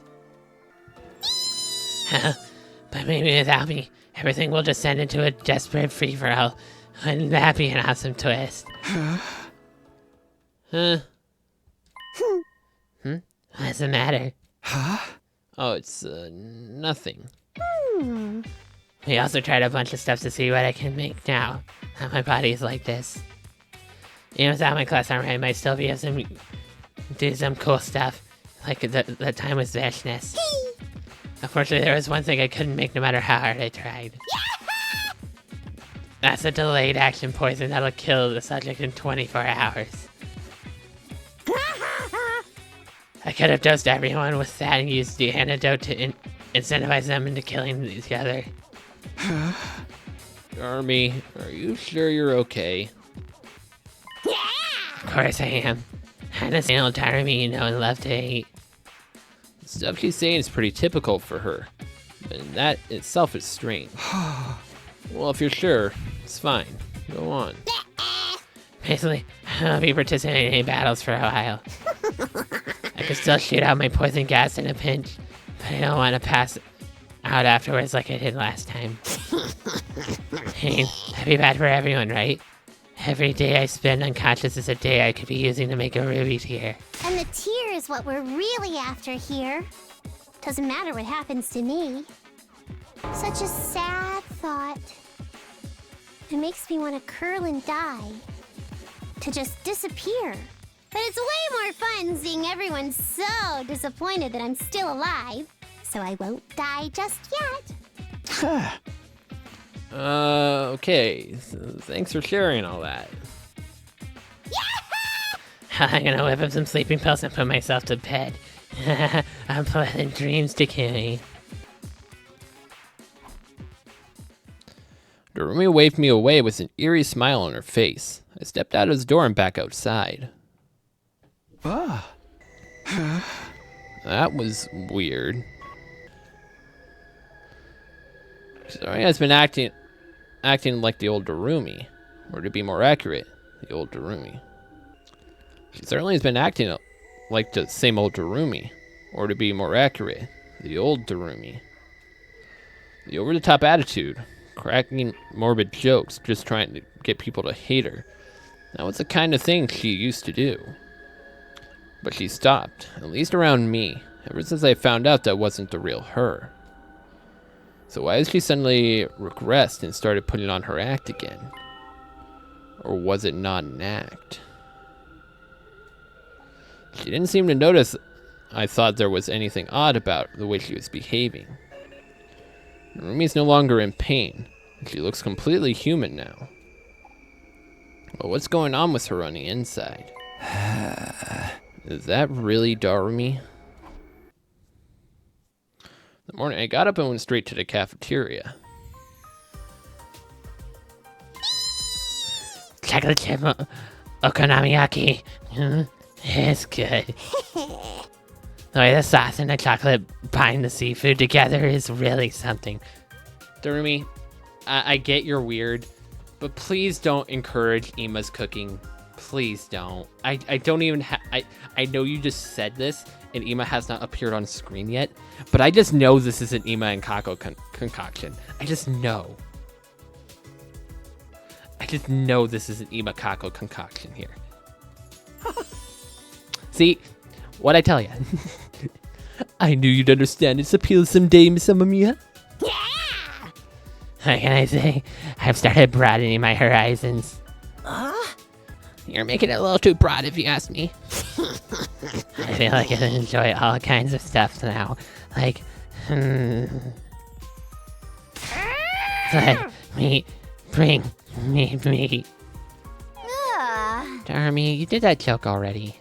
But maybe without me, everything will descend into a desperate free-for-all. Wouldn't that be an awesome twist? Huh? What's the matter? Oh, it's, nothing. We also tried a bunch of stuff to see what I can make now. How my body is like this. Even without my class armor, I might still be able to do some cool stuff. Like the time with Veshness. Unfortunately, there was one thing I couldn't make no matter how hard I tried. That's a delayed action poison that'll kill the subject in 24 hours. I could have dosed everyone with that and used the antidote to incentivize them into killing each other. Army, are you sure you're okay? Of course I am. I'm the same old Darumi you know and love to hate. The stuff she's saying is pretty typical for her, and that itself is strange. Well, if you're sure, it's fine. Go on. Basically, I won't be participating in any battles for a while. I could still shoot out my poison gas in a pinch, but I don't want to pass out afterwards like I did last time. I mean, that'd be bad for everyone, right? Every day I spend unconscious is a day I could be using to make a ruby tear. And the tear is what we're really after here. Doesn't matter what happens to me. Such a sad thought. It makes me want to curl and die. To just disappear. But it's way more fun seeing everyone so disappointed that I'm still alive. So I won't die just yet. Okay. So thanks for sharing all that. I'm gonna whip up some sleeping pills and put myself to bed. Unpleasant dreams to kill me. Darumi waved me away with an eerie smile on her face. I stepped out of his door and back outside. That was weird. Sorry, has been acting like the old Darumi, or to be more accurate, the old Darumi. She certainly has been acting like the same old Darumi, or to be more accurate, the old Darumi. The over-the-top attitude, cracking morbid jokes, just trying to get people to hate her. That was the kind of thing she used to do. But she stopped, at least around me, ever since I found out that wasn't the real her. So why has she suddenly regressed and started putting on her act again? Or was it not an act? She didn't seem to notice I thought there was anything odd about the way she was behaving. Rumi's no longer in pain. She looks completely human now. But what's going on with her on the inside? Is that really Darumi? In the morning, I got up and went straight to the cafeteria. Chocolate chip okonomiyaki. It's good. The way the sauce and the chocolate bind the seafood together is really something. Darumi, I get you're weird, but please don't encourage Ima's cooking. Please don't. I don't even I know you just said this, and Ima has not appeared on screen yet, but I just know this is an Ima and Kako concoction. I just know. I just know this is an Ima Kako concoction here. See, what'd I tell you? I knew you'd understand its appeal someday, Miss Amamiya. Yeah! What can I say? I've started broadening my horizons. You're making it a little too broad if you ask me. I feel like I enjoy all kinds of stuff now. Like, let me bring me meat. Darumi, you did that joke already.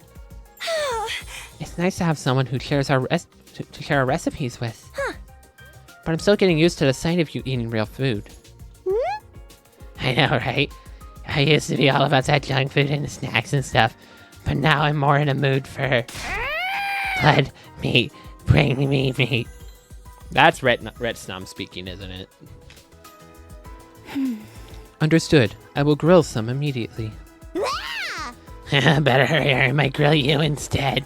It's nice to have someone who shares our to share our recipes with. But I'm still getting used to the sight of you eating real food. I know, right? I used to be all about that junk food and snacks and stuff, but now I'm more in a mood for blood, meat, Bring me meat. That's Retsnom speaking, isn't it? Understood. I will grill some immediately. Better hurry or I might grill you instead.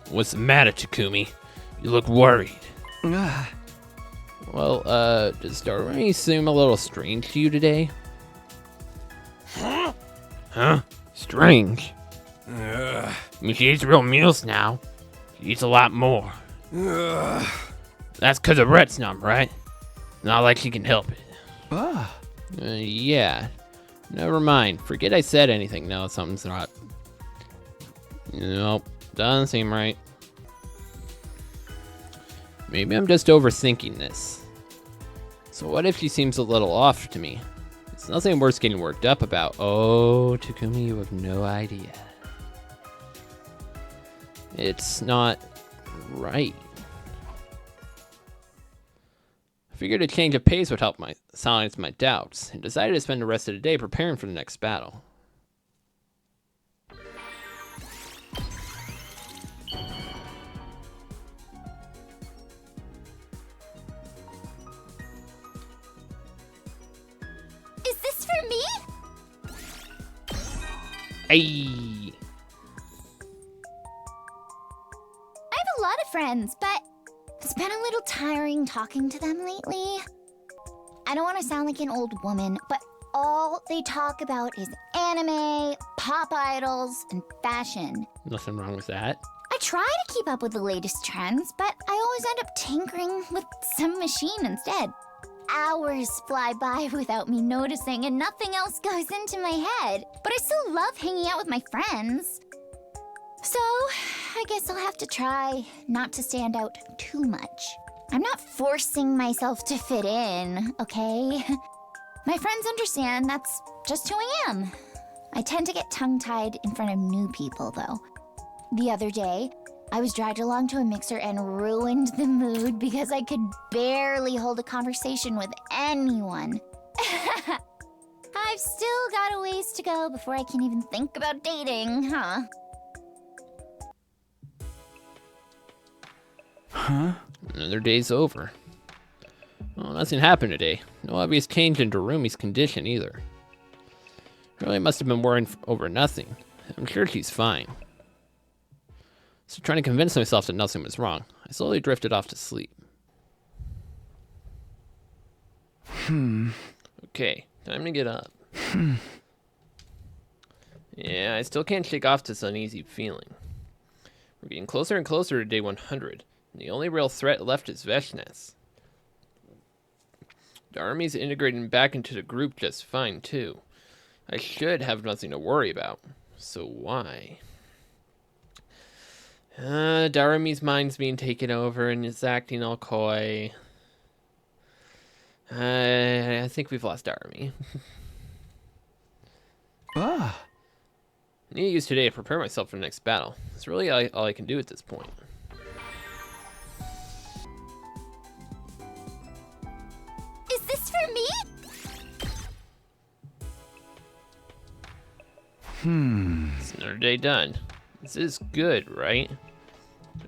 What's the matter, Takumi? You look worried. Well, does Darumi seem a little strange to you today? Huh? Strange. I mean, she eats real meals now. She eats a lot more. That's because of Retsnum, right? Not like she can help it. Yeah. Never mind. Forget I said anything. No, something's not. Nope. Doesn't seem right. Maybe I'm just overthinking this. So what if she seems a little off to me? It's nothing worth getting worked up about. Oh, Takumi, you have no idea. It's not right. I figured a change of pace would help silence my doubts, and decided to spend the rest of the day preparing for the next battle. Is this for me? Hey! I have a lot of friends, but it's been a little tiring talking to them lately. I don't want to sound like an old woman, but all they talk about is anime, pop idols, and fashion. Nothing wrong with that. I try to keep up with the latest trends, but I always end up tinkering with some machine instead. Hours fly by without me noticing, and nothing else goes into my head. But I still love hanging out with my friends. So, I guess I'll have to try not to stand out too much. I'm not forcing myself to fit in, okay? My friends understand that's just who I am. I tend to get tongue-tied in front of new people, though. The other day, I was dragged along to a mixer and ruined the mood because I could barely hold a conversation with anyone. I've still got a ways to go before I can even think about dating, huh? Another day's over. Well, nothing happened today. No obvious change in Darumi's condition either. Really must have been worrying over nothing. I'm sure she's fine. So trying to convince myself that nothing was wrong, I slowly drifted off to sleep. Okay, time to get up. Yeah, I still can't shake off this uneasy feeling. We're getting closer and closer to day 100, and the only real threat left is Veshness. Darumi's integrating back into the group just fine, too. I should have nothing to worry about. So why? Darumi's mind's being taken over and is acting all coy. I think we've lost Darumi. I need to use today to prepare myself for the next battle. It's really all I can do at this point. Is this for me? It's another day done. This is good, right?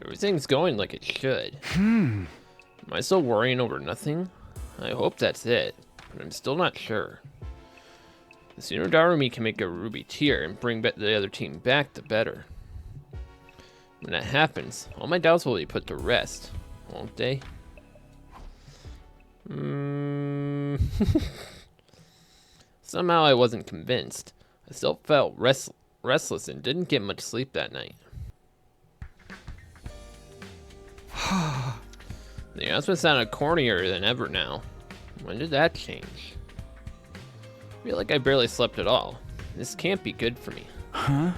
Everything's going like it should. Am I still worrying over nothing? I hope that's it, but I'm still not sure. The sooner Darumi can make a ruby tier and bring the other team back, the better. When that happens, all my doubts will be put to rest, won't they? Somehow I wasn't convinced. I still felt restless and didn't get much sleep that night. The announcement sounded cornier than ever now. When did that change? I feel like I barely slept at all. This can't be good for me. I'm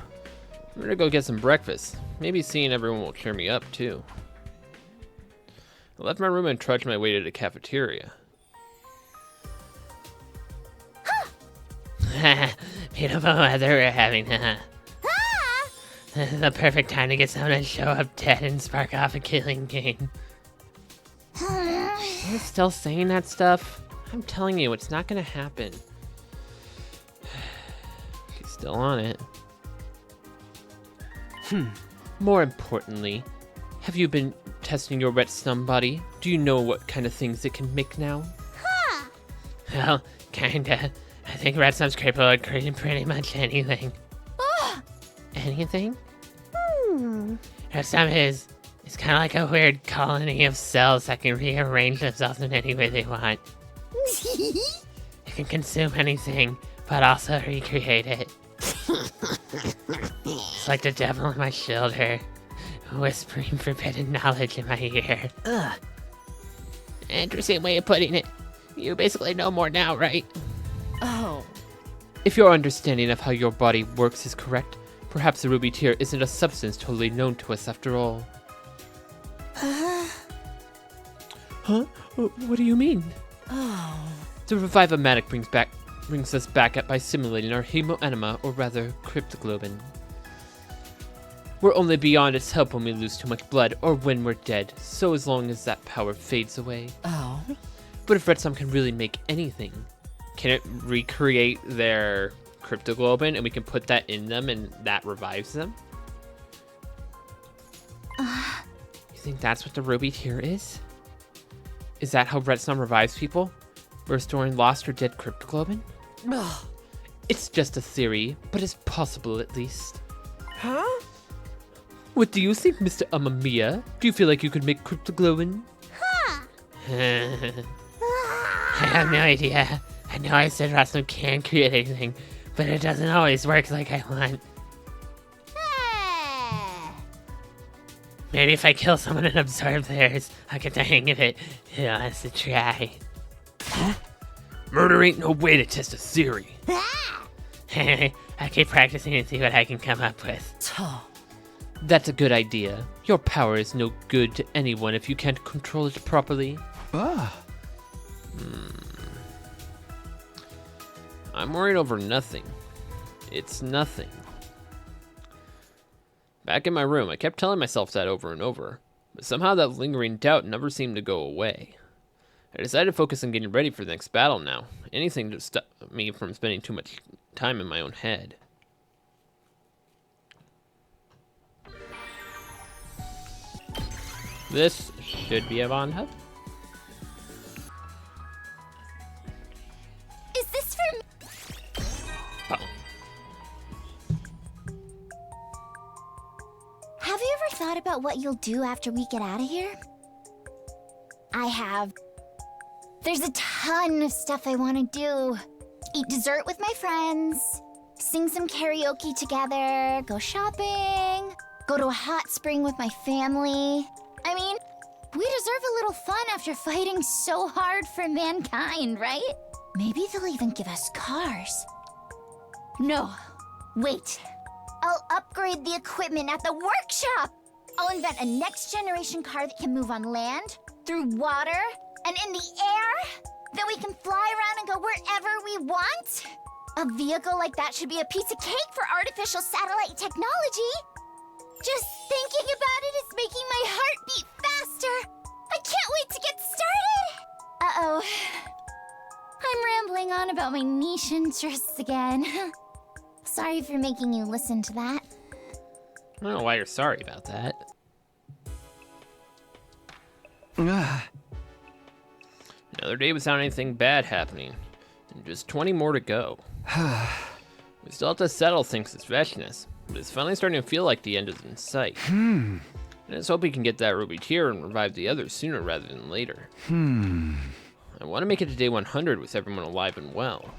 gonna go get some breakfast. Maybe seeing everyone will cheer me up too. I left my room and trudged my way to the cafeteria. Beautiful weather we're having, huh? This is the perfect time to get someone to show up dead and spark off a killing game. You're still saying that stuff? I'm telling you, it's not gonna happen. She's still on it. More importantly, have you been testing your redstone body? Do you know what kind of things it can make now? Huh. Well, kinda. I think redstone's capable of creating pretty much anything. Anything? Redstone is kind of like a weird colony of cells that can rearrange themselves in any way they want. It can consume anything, but also recreate it. It's like the devil on my shoulder, whispering forbidden knowledge in my ear. Ugh. Interesting way of putting it. You basically know more now, right? Oh. If your understanding of how your body works is correct, perhaps the ruby tear isn't a substance totally known to us after all. Huh? What do you mean? Oh. The Revive-O-Matic brings us back by simulating our hemoenema, or rather, cryptoglobin. We're only beyond its help when we lose too much blood, or when we're dead, so as long as that power fades away. Oh. But if redstone can really make anything, can it recreate their cryptoglobin and we can put that in them and that revives them? You think that's what the ruby tear is? Is that how redstone revives people? Restoring lost or dead cryptoglobin? It's just a theory, but it's possible at least. Huh? What do you think, Mr. Amamiya? Do you feel like you could make cryptoglobin? I have no idea. I know I said redstone can create anything, but it doesn't always work like I want. Maybe if I kill someone and absorb theirs, I'll get the hang of it. Who wants to try? Murder ain't no way to test a theory. I keep practicing and see what I can come up with. That's a good idea. Your power is no good to anyone if you can't control it properly. I'm worried over nothing. It's nothing. Back in my room, I kept telling myself that over and over, but somehow that lingering doubt never seemed to go away. I decided to focus on getting ready for the next battle now. Anything to stop me from spending too much time in my own head. This should be a Bond hub. Is this for me? Have you ever thought about what you'll do after we get out of here? I have. There's a ton of stuff I want to do. Eat dessert with my friends, sing some karaoke together, go shopping, go to a hot spring with my family. I mean, we deserve a little fun after fighting so hard for mankind, right? Maybe they'll even give us cars. No, wait. I'll upgrade the equipment at the workshop. I'll invent a next-generation car that can move on land, through water, and in the air. Then we can fly around and go wherever we want. A vehicle like that should be a piece of cake for artificial satellite technology. Just thinking about it is making my heart beat faster. I can't wait to get started. Uh-oh. I'm rambling on about my niche interests again. Sorry for making you listen to that. I don't know why you're sorry about that. Another day without anything bad happening. And just 20 more to go. We still have to settle things suspiciousness, but it's finally starting to feel like the end is in sight. And let's hope we can get that ruby tear and revive the others sooner rather than later. I want to make it to day 100 with everyone alive and well.